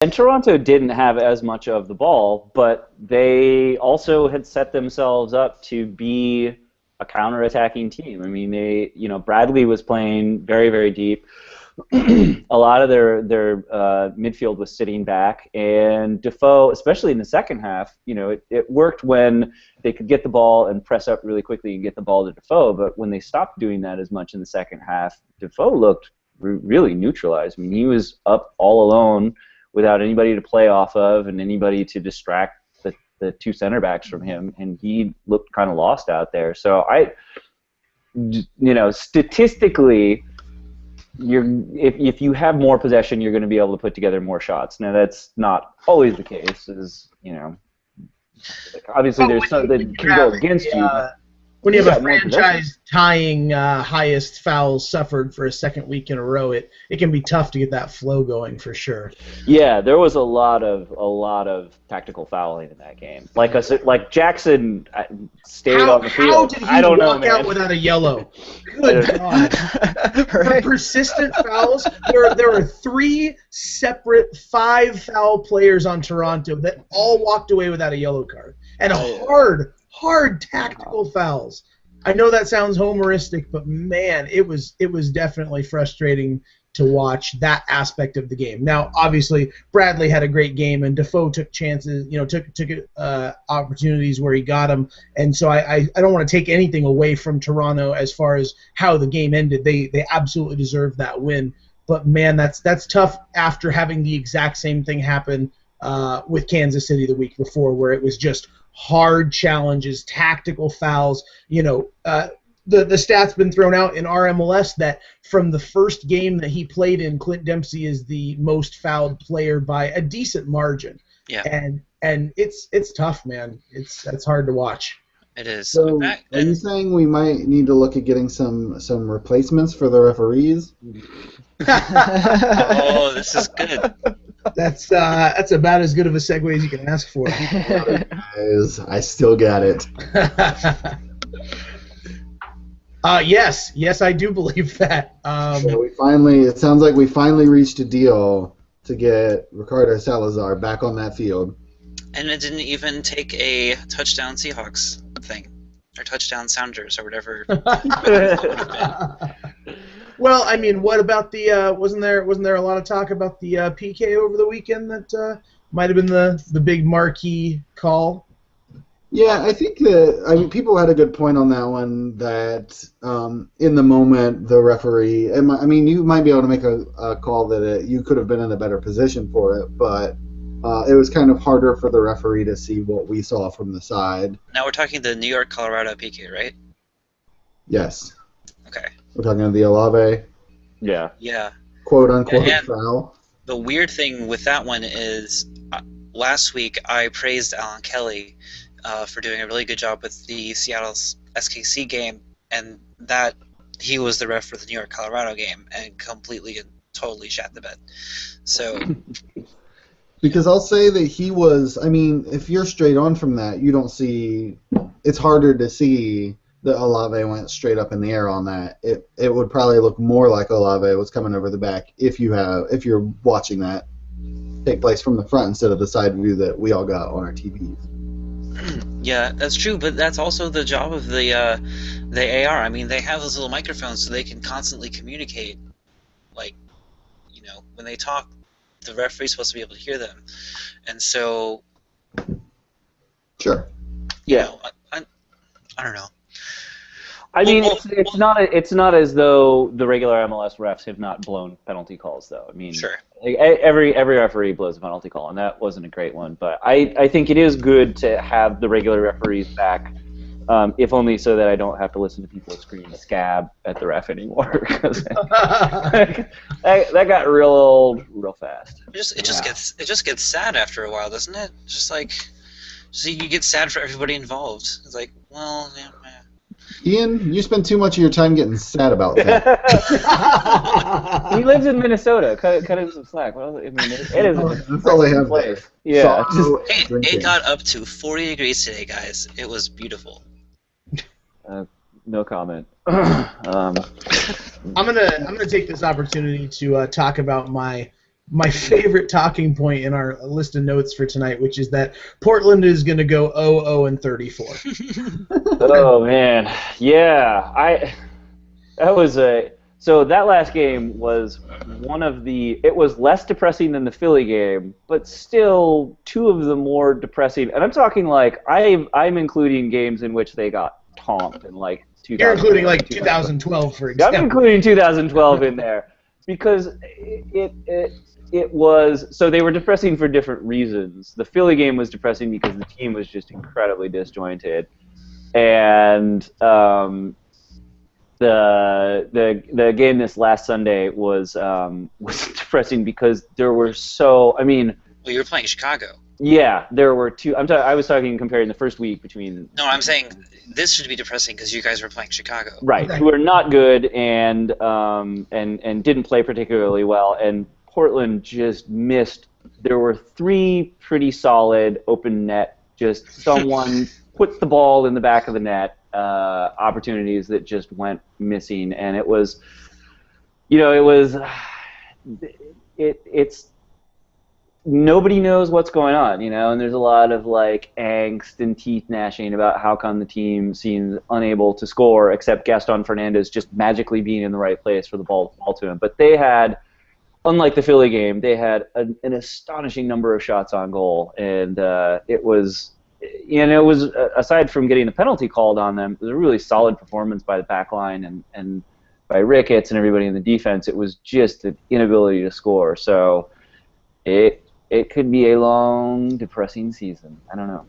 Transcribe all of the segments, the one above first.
And Toronto didn't have as much of the ball, but they also had set themselves up to be a counterattacking team. I mean, Bradley was playing very, very deep. A lot of their midfield was sitting back, and Defoe, especially in the second half, it worked when they could get the ball and press up really quickly and get the ball to Defoe. But when they stopped doing that as much in the second half, Defoe looked really neutralized. I mean, he was up all alone without anybody to play off of and anybody to distract the two center backs from him, and he looked kind of lost out there. So statistically, if you have more possession, you're going to be able to put together more shots. Now that's not always the case, obviously there's some that can go against you. When you have a franchise-tying highest fouls suffered for a second week in a row, it can be tough to get that flow going for sure. Yeah, there was a lot of tactical fouling in that game. Like Jackson stayed on the field. How did he walk out without a yellow? Good God! The persistent fouls. There were 3 separate 5-foul players on Toronto that all walked away without a yellow card, and hard tactical fouls. I know that sounds homeristic, but man, it was definitely frustrating to watch that aspect of the game. Now, obviously, Bradley had a great game, and Defoe took chances, took opportunities where he got them. And so I don't want to take anything away from Toronto as far as how the game ended. They absolutely deserved that win. But man, that's tough after having the exact same thing happen with Kansas City the week before, where it was just hard challenges, tactical fouls. The stat's been thrown out in our MLS that from the first game that he played in, Clint Dempsey is the most fouled player by a decent margin. Yeah. And it's tough, man. That's hard to watch. It is. So, are you saying we might need to look at getting some replacements for the referees? Oh, this is good. That's about as good of a segue as you can ask for. I still got it. Yes, I do believe that. So it sounds like we finally reached a deal to get Ricardo Salazar back on that field. And it didn't even take a touchdown Seahawks thing, or touchdown Sounders, or whatever. Well, I mean, what about the? Wasn't there a lot of talk about the PK over the weekend that might have been the big marquee call? Yeah, I think people had a good point on that one. That in the moment, the referee. You might be able to make a call that you could have been in a better position for it, but it was kind of harder for the referee to see what we saw from the side. Now we're talking the New York Colorado PK, right? Yes. Okay. We're talking about the Olave. Yeah. Yeah. Quote unquote foul. The weird thing with that one is, last week I praised Alan Kelly for doing a really good job with the Seattle SKC game, and that he was the ref for the New York Colorado game and completely and totally shat the bed. So. Because I'll say that he was. I mean, if you're straight on from that, you don't see. It's harder to see that Olave went straight up in the air on that. It would probably look more like Olave was coming over the back if you're watching that take place from the front instead of the side view that we all got on our TVs. Yeah, that's true, but that's also the job of the AR. I mean, they have those little microphones so they can constantly communicate. Like, when they talk, the referee's supposed to be able to hear them, and so. Sure. Yeah. I don't know. I mean, it's not as though the regular MLS refs have not blown penalty calls, though. I mean, sure. Every referee blows a penalty call, and that wasn't a great one. But I think it is good to have the regular referees back, if only so that I don't have to listen to people scream "scab" at the ref anymore, because that got real old real fast. It just gets sad after a while, doesn't it? Just like, you get sad for everybody involved. It's like, well, yeah. Ian, you spend too much of your time getting sad about things. He lives in Minnesota. Cut him some slack. Well, I mean, it is that's all they have place. Yeah. It got up to 40 degrees today, guys. It was beautiful. No comment. I'm gonna take this opportunity to talk about my my favorite talking point in our list of notes for tonight, which is that Portland is going to go 0-34. Oh man, yeah. That was a so that last game was one of the. It was less depressing than the Philly game, but still two of the more depressing. And I'm talking like I'm including games in which they got tomped in like 2000. You're including like 2012, for example. I'm including 2012 in there because it was so they were depressing for different reasons. The Philly game was depressing because the team was just incredibly disjointed, and the game this last Sunday was depressing because there were so. I mean, well, you were playing Chicago. Yeah, there were two. I was talking comparing the first week between. No, I'm saying this should be depressing because you guys were playing Chicago. Right, who are not good and didn't play particularly well, and Portland just missed. There were three pretty solid open net. Just someone put the ball in the back of the net. Opportunities that just went missing, and it was, it's nobody knows what's going on, and there's a lot of like angst and teeth gnashing about how come the team seems unable to score, except Gaston Fernandez just magically being in the right place for the ball to him. But they had, unlike the Philly game, they had an astonishing number of shots on goal, and it was. And it was, aside from getting the penalty called on them, it was a really solid performance by the back line and by Ricketts and everybody in the defense. It was just an inability to score. So it could be a long, depressing season. I don't know.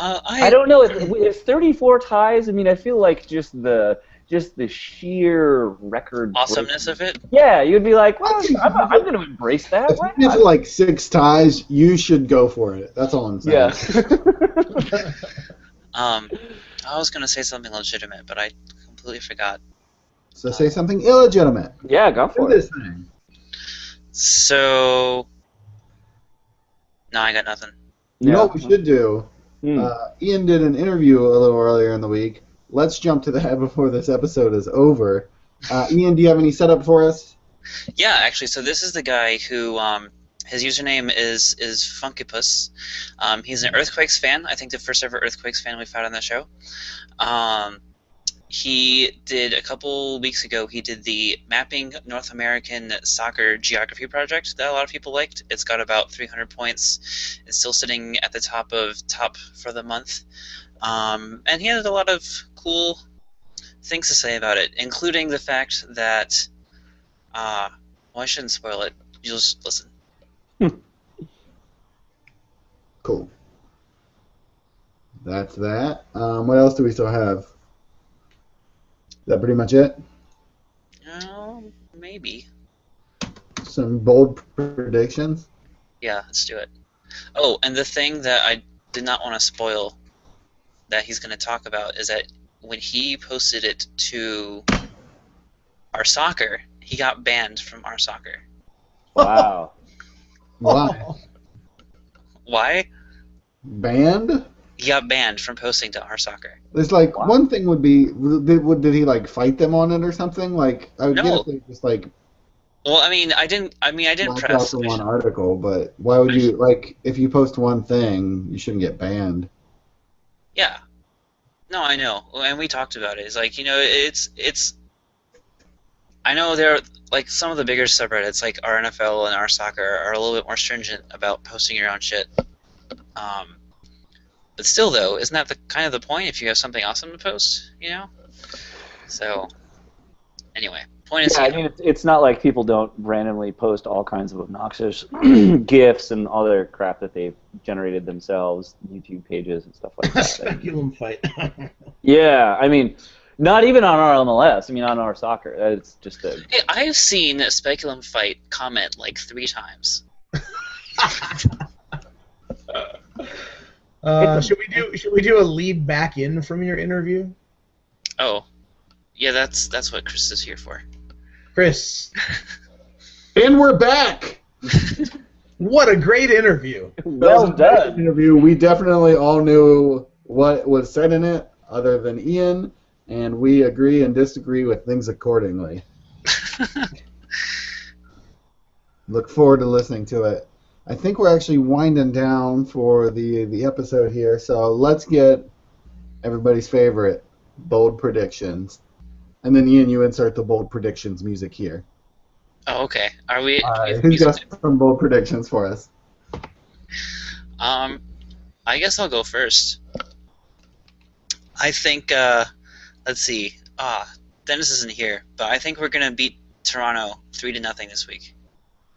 I don't know. If 34 ties, I mean, I feel like just the sheer record awesomeness of it. Yeah, you'd be like, well, I'm going to embrace that. If you get to like 6 ties, you should go for it. That's all I'm saying. Yeah. I was going to say something legitimate, but I completely forgot. So say something illegitimate. Yeah, go for Do it. this thing. So, no, I got nothing. You know what we should do? Ian did an interview a little earlier in the week. Let's jump to that before this episode is over. Ian, do you have any setup for us? Yeah, actually, so this is the guy who, his username is Funkipus. He's an Earthquakes fan. I think the first ever Earthquakes fan we've had on the show. He did, a couple weeks ago, he did the Mapping North American Soccer Geography project that a lot of people liked. It's got about 300 points. It's still sitting at the top for the month. And he had a lot of cool things to say about it, including the fact that, well, I shouldn't spoil it. You'll just listen. Cool. That's that. What else do we still have? Is that pretty much it? Maybe. Some bold predictions? Yeah, let's do it. Oh, and the thing that I did not want to spoil that he's going to talk about is that when he posted it to our soccer, he got banned from our soccer. Wow. Why? Why? Banned? He got banned from posting to our soccer. There's like one thing would be did he like fight them on it or something? Like I would No. get if they just like Well, I didn't knocked out press. the one article, but why would you like if you post one thing, you shouldn't get banned. Yeah. No, I know, and we talked about it. It's like, it's. I know there are like some of the bigger subreddits, like our NFL and our soccer, are a little bit more stringent about posting your own shit. But still, though, isn't that the kind of the point? If you have something awesome to post, So, anyway, point is. Yeah, I mean, it's not like people don't randomly post all kinds of obnoxious GIFs and other crap that they've generated themselves, YouTube pages and stuff like that. Speculum fight. Yeah, I mean, not even on our MLS. I mean, on our soccer. It's just a. Hey, I've seen a Speculum fight comment like 3 times. Should we do a lead back in from your interview? Oh, yeah, that's what Chris is here for. Chris. And we're back. What a great interview. Well done. Interview. We definitely all knew what was said in it, other than Ian, and we agree and disagree with things accordingly. Look forward to listening to it. I think we're actually winding down for the episode here, so let's get everybody's favorite bold predictions. And then Ian, you insert the bold predictions music here. Oh, okay. Are we? All Do we right, have who's music? got some bold predictions for us? I guess I'll go first. I think. Let's see. Dennis isn't here, but I think we're gonna beat Toronto 3-0 this week.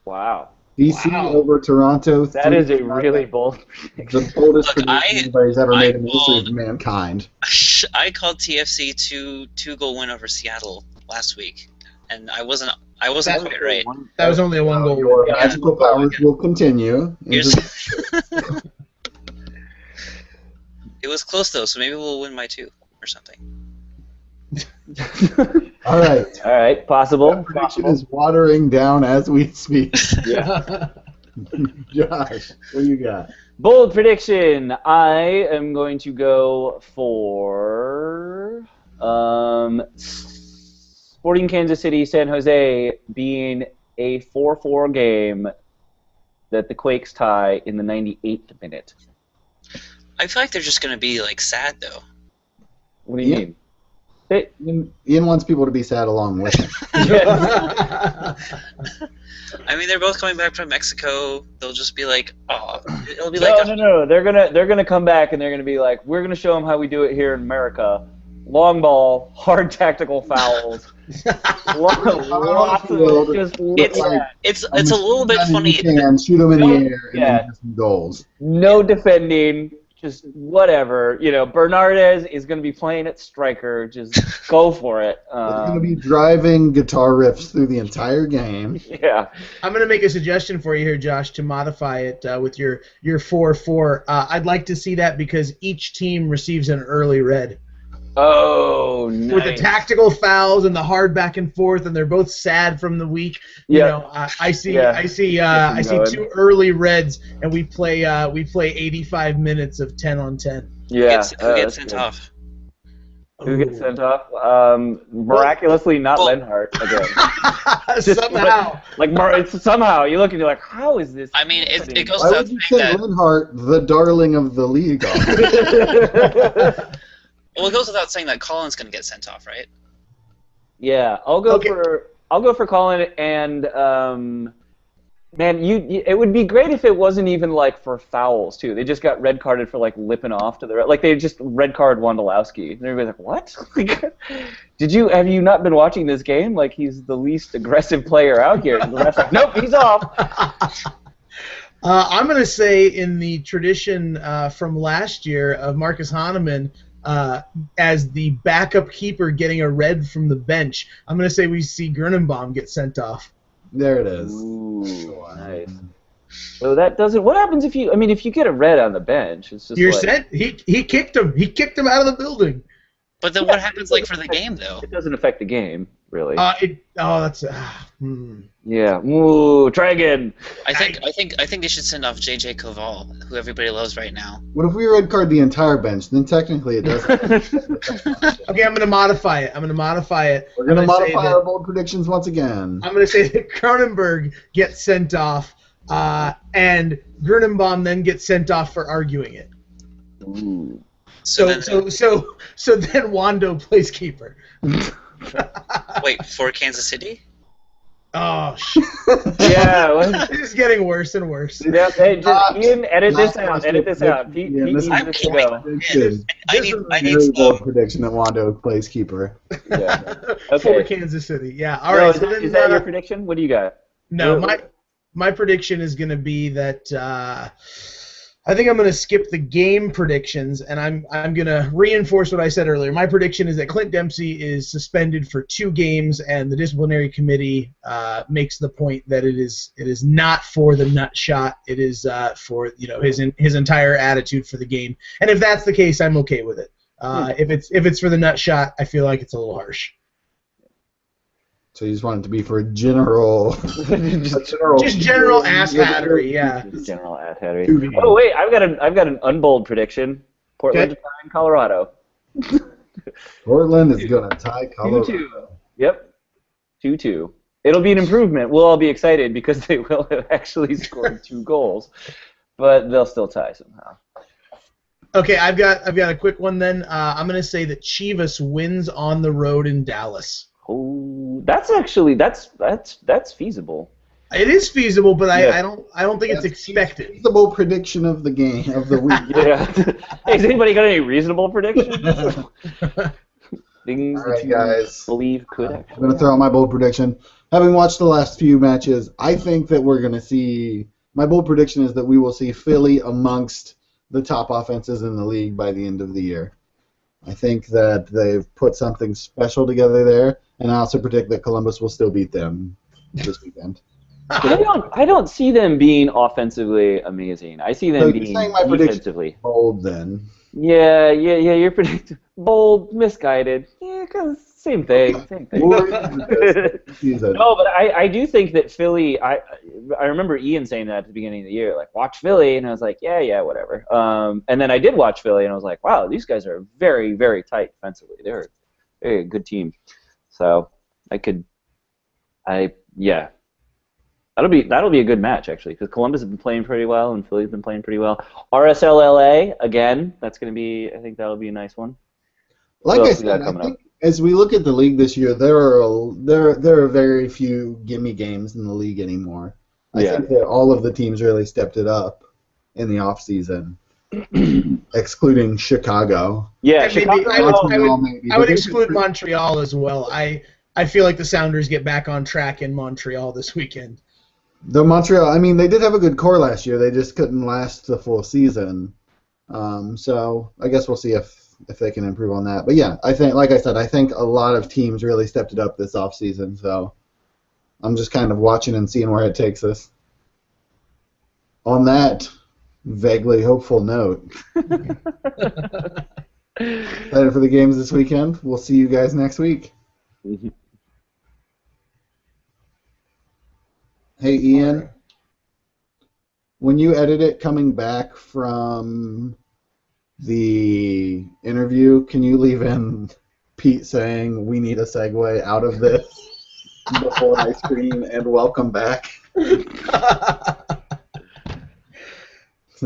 Wow. DC Wow. over Toronto. That is a 3-0. really bold prediction. The boldest Look, prediction anybody's ever made in the history of called- mankind. I called TFC two-goal win over Seattle last week, and I wasn't quite right. That was only a one goal Your win. Yeah. magical powers will continue. Here's- into- It was close though, so maybe we'll win by 2 or something. All right. All right, possible. That prediction is watering down as we speak. Yeah. Josh, what do you got? Bold prediction. I am going to go for Sporting Kansas City, San Jose being a 4-4 game that the Quakes tie in the 98th minute. I feel like they're just gonna be like sad though. What do you Yeah. mean? They, Ian wants people to be sad along with him. I mean, they're both coming back from Mexico. They'll just be like, oh, it'll be no, like, no. They're gonna come back and they're gonna be like, we're gonna show them how we do it here in America. Long ball, hard tactical fouls. Lots of just it's a little bit funny. Shoot them in the air and Yeah. then get some goals. No defending, just whatever. You know, Bernardez is going to be playing at striker. Just go for it. They're going to be driving guitar riffs through the entire game. Yeah. I'm going to make a suggestion for you here, Josh, to modify it with your 4-4. I'd like to see that because each team receives an early red. Oh, nice. With the tactical fouls and the hard back and forth, and they're both sad from the week. You Yeah. know, I see Get them 2 early reds, and we play 85 minutes of 10 on 10. Yeah. Who gets that's sent good. off? Who gets sent off? Miraculously, not well- Lenhart again. Just Somehow. it's somehow you look and you're like, how is this? I mean, it goes Why without would you saying send that. Linhart, the darling of the league, off? Well, it goes without saying that Colin's gonna get sent off, right? Yeah, I'll go Okay. for Colin and man, it would be great if it wasn't even like for fouls too. They just got red carded for like lipping off to the like they just red card Wondolowski. And everybody's like, what? Have you not been watching this game? Like he's the least aggressive player out here. And the ref's like, nope, he's off. I'm going to say in the tradition from last year of Marcus Hahnemann as the backup keeper getting a red from the bench, I'm going to say we see Gernenbaum get sent off. There it is. Ooh, nice. So that doesn't. What happens if you? I mean, if you get a red on the bench, it's just You're like, sent. He kicked him. He kicked him out of the building. But then what happens like for the game though? It doesn't affect the game, really. That's. Yeah. Ooh, try again. I think they should send off JJ Koval, who everybody loves right now. What if we red card the entire bench? Then technically it doesn't. Okay, I'm going to modify it. We're going to modify our bold predictions once again. I'm going to say that Cronenberg gets sent off, and Gernenbaum then gets sent off for arguing it. Ooh. So then Wando plays keeper. Wait, for Kansas City? Oh shit! Yeah. What? This is getting worse and worse. Yeah, hey, just, Ian, edit this Not out. Edit this out. Pete Yeah, needs this this is to go. prediction. I This need is a very bold prediction that Wando plays keeper. Yeah. For Okay. Kansas City, yeah. All No, right. is, So that, then, is that your prediction? What do you got? no, what- my prediction is going to be that I think I'm going to skip the game predictions, and I'm going to reinforce what I said earlier. My prediction is that Clint Dempsey is suspended for 2 games, and the disciplinary committee makes the point that it is not for the nut shot. It is for his entire attitude for the game. And if that's the case, I'm okay with it. If it's for the nut shot, I feel like it's a little harsh. So you just want it to be for general, Just general ass hattery, yeah. Just general ad hattery. Oh wait, I've got an unbold prediction. Portland to tie in Colorado. Portland is going to tie Colorado. 2-2. Yep. 2-2. It'll be an improvement. We'll all be excited because they will have actually scored 2 goals, but they'll still tie somehow. Okay, I've got a quick one then. I'm gonna say that Chivas wins on the road in Dallas. Oh, that's actually that's feasible. It is feasible, but Yeah. I don't think it's expected. Feasible prediction of the game of the week. Yeah. Hey, has anybody got any reasonable predictions? Things All right, that you guys. believe could I'm actually going to throw out my bold prediction. Having watched the last few matches, I think that we're going to see. My bold prediction is that we will see Philly amongst the top offenses in the league by the end of the year. I think that they've put something special together there, and I also predict that Columbus will still beat them this weekend. I don't see them being offensively amazing. I see them So being you're saying my prediction defensively. is bold then? Yeah. You're predicting bold, misguided. Yeah, cause same thing. We'll revisit this season. No, but I do think that Philly. I remember Ian saying that at the beginning of the year, like watch Philly, and I was like, yeah, whatever. And then I did watch Philly, and I was like, wow, these guys are very, very tight defensively. They're a good team. So yeah. That'll be a good match actually, because Columbus has been playing pretty well and Philly's been playing pretty well. RSLLA again. That's gonna be. I think that'll be a nice one. Like What I else we got said, I coming think up? as we look at the league this year, there are very few gimme games in the league anymore. I Yeah. think that all of the teams really stepped it up in the off season, excluding Chicago. Yeah, And maybe Chicago. I would exclude Montreal as well. I feel like the Sounders get back on track in Montreal this weekend. The Montreal, I mean, they did have a good core last year. They just couldn't last the full season. So I guess we'll see if they can improve on that. But yeah, I think, like I said, I think a lot of teams really stepped it up this offseason. So I'm just kind of watching and seeing where it takes us. On that vaguely hopeful note, excited for the games this weekend. We'll see you guys next week. Hey, Ian, when you edit it coming back from the interview, can you leave in Pete saying we need a segue out of this before I scream and welcome back? I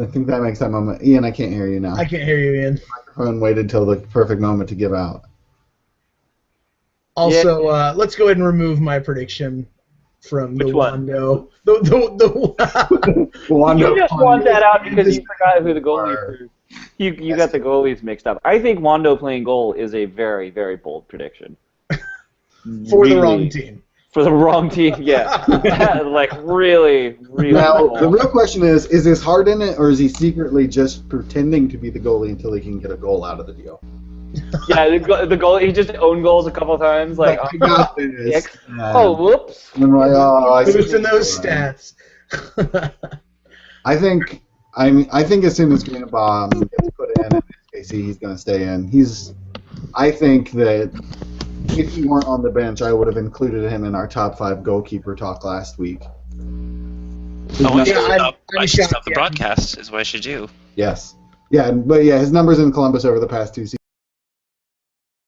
think that makes that moment. Ian, I can't hear you now. I can't hear you, Ian. The microphone waited till the perfect moment to give out. Also, let's go ahead and remove my prediction from Which the one? Wando. You just want that out because you forgot who the goalie for. You got the goalies mixed up. I think Wando playing goal is a very, very bold prediction. For the wrong team. For the wrong team, yeah. Like, really, really Now, bold. the real question is this hard in it, or is he secretly just pretending to be the goalie until he can get a goal out of the deal? Yeah, the goal. He just owned goals a couple times. Like, I got this. oh, whoops. And I'm like, oh, I see. Boosting those stats. I think as soon as Greenbaum gets put in SKC, he's going to stay in. I think that if he weren't on the bench, I would have included him in our top 5 goalkeeper talk last week. I should stop the broadcast, is what I should do. Yes. Yeah, but his numbers in Columbus over the past 2 seasons